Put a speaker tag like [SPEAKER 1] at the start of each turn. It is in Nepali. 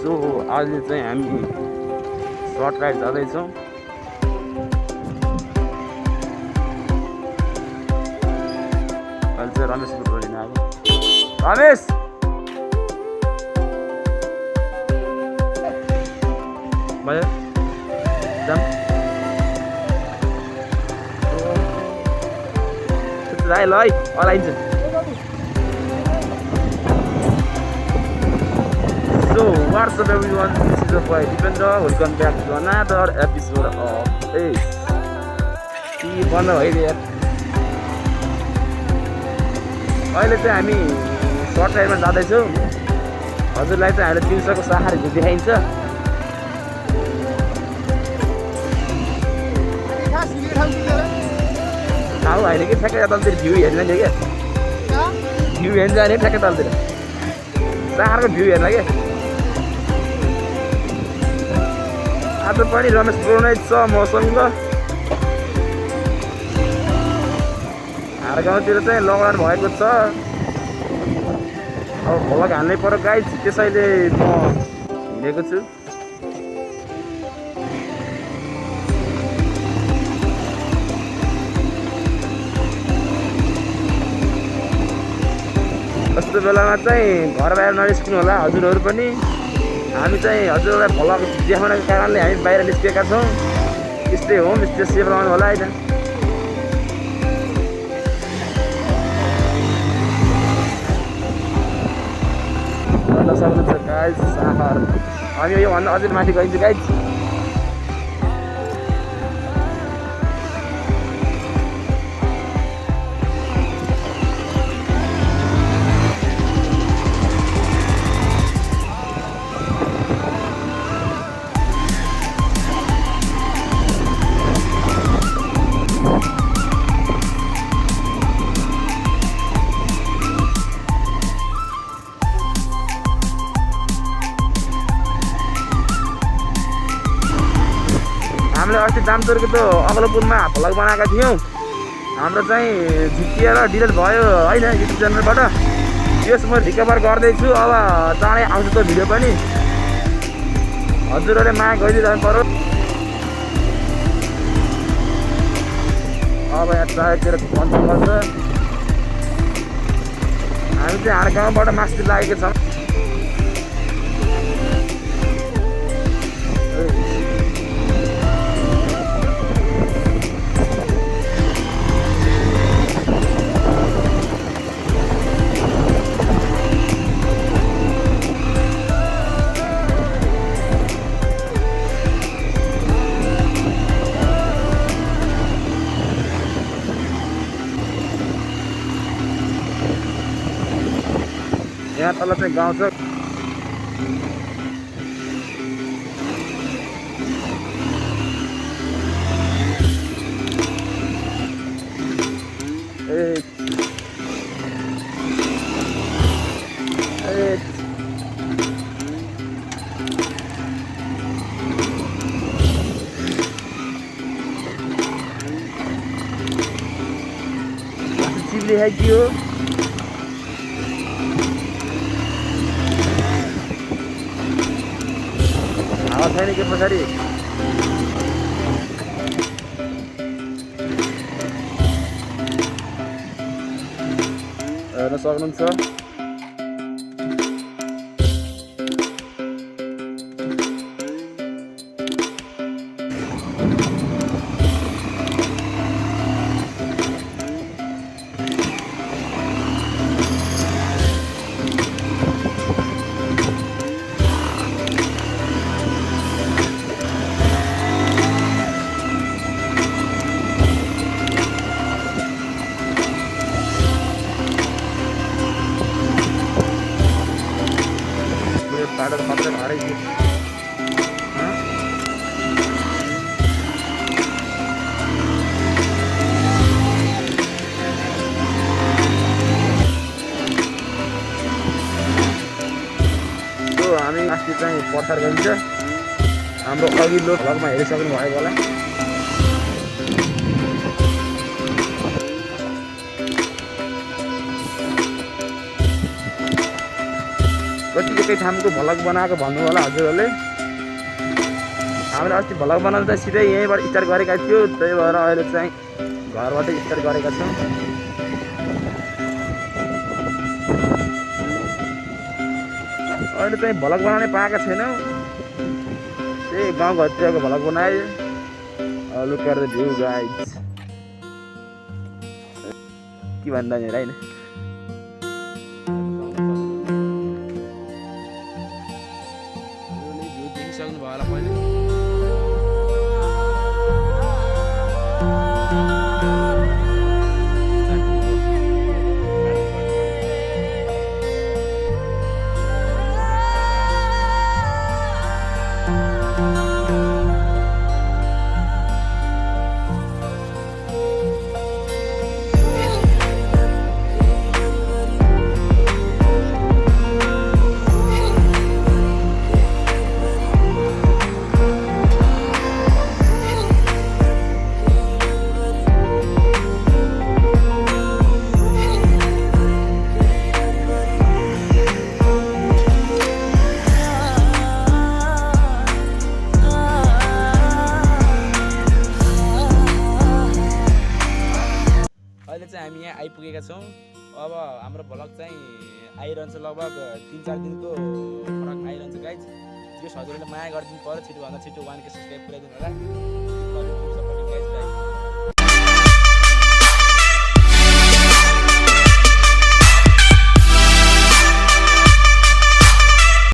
[SPEAKER 1] सो आज चाहिँ हामी सर्ट राइड जाँदैछौँ। अहिले चाहिँ रमेशको टोलीमा अब रमेश भयो जाम राई ल है अलाइन्छ। So what's up everyone, this is your boy Dipendra, welcome back to another episode of बन्द भइदियो यार। अहिले चाहिँ हामी सर्ट राइडमा जाँदैछौँ। हजुरलाई चाहिँ हामीले दिउँसोको सहारहरू देखाइन्छ। ठाउँ होइन कि ठ्याक्कै तलतिर भ्यू हेर्न थियो क्या, भ्यू हेर्न जाने ठ्याक्कै तलतिर सहारको भ्यू हेर्न क्या। आज पनि रमेश प्रोनाइट छ मसँग। हार गाउँतिर चाहिँ लकडाउन भएको छ। अब भ्लग हाल्नै पर्यो गाइज, त्यसैले म हिँडेको छु। यस्तो बेलामा चाहिँ घर बाहिर ननिस्किनु होला हजुरहरू पनि। हामी चाहिँ हजुरहरूलाई भ्लग देखाउनको कारणले हामी बाहिर निस्केका छौँ। स्टे होम स्टे सेफ रहनु होला होइन। गर्न सक्नुहुन्छ गाइज सहर। हामी योभन्दा अझै माथि गइन्छ गाइज। हामीले अस्ति दामचोरको त्यो अग्लो पुलमा भ्लग बनाएका थियौँ। हाम्रो चाहिँ झुकिएर डिलिट भयो होइन युट्युब च्यानलबाट। त्यस म रिकभर गर्दैछु। अब चाँडै आउँछ त्यो भिडियो पनि। हजुरहरूले माया गरिदिइरहनु पर्यो। अब यहाँ ट्राफिकतिर बन्द गर्छ। हामी चाहिँ हार गाउँबाट मास्तिर लागेको छौँ। यहाँ तल चाहिँ गाउँ छ। चिप्ले खाइदियो। छैन के पछाडि हेर्न सक्नुहुन्छ। बाटो त मात्रै भाडै थियो। हामी अस्ति चाहिँ प्रचार गरिन्छ। हाम्रो अघिल्लो भ्लगमा हेरिसक्नु भएको होला। कति एकै ठाउँको भ्लग बनाएको भन्नु होला हजुरहरूले। हामीले अस्ति भ्लग बनाउनु चाहिँ सिधै यहीँबाट स्टार्ट गरेका थियो, त्यही भएर अहिले चाहिँ घरबाटै स्टार्ट गरेका छौँ। अहिले चाहिँ भ्लग बनाउनै पाएका छैनौँ, त्यही गाउँघरतिरको भ्लग बनाए। Look at the view guys, के भन्दा नि होइन। भ्यू देखिसक्नु भयो होला पहिले। अहिले चाहिँ हामी यहाँ आइपुगेका छौँ। अब हाम्रो भ्लग चाहिँ आइरहन्छ, लगभग 3-4 दिनको फरक आइरहन्छ गाइज। त्यो हजुरहरूले माया गरिदिनु पऱ्यो, छिटोभन्दा छिटो 1K सब्सक्राइब पुऱ्याइदिनु होला।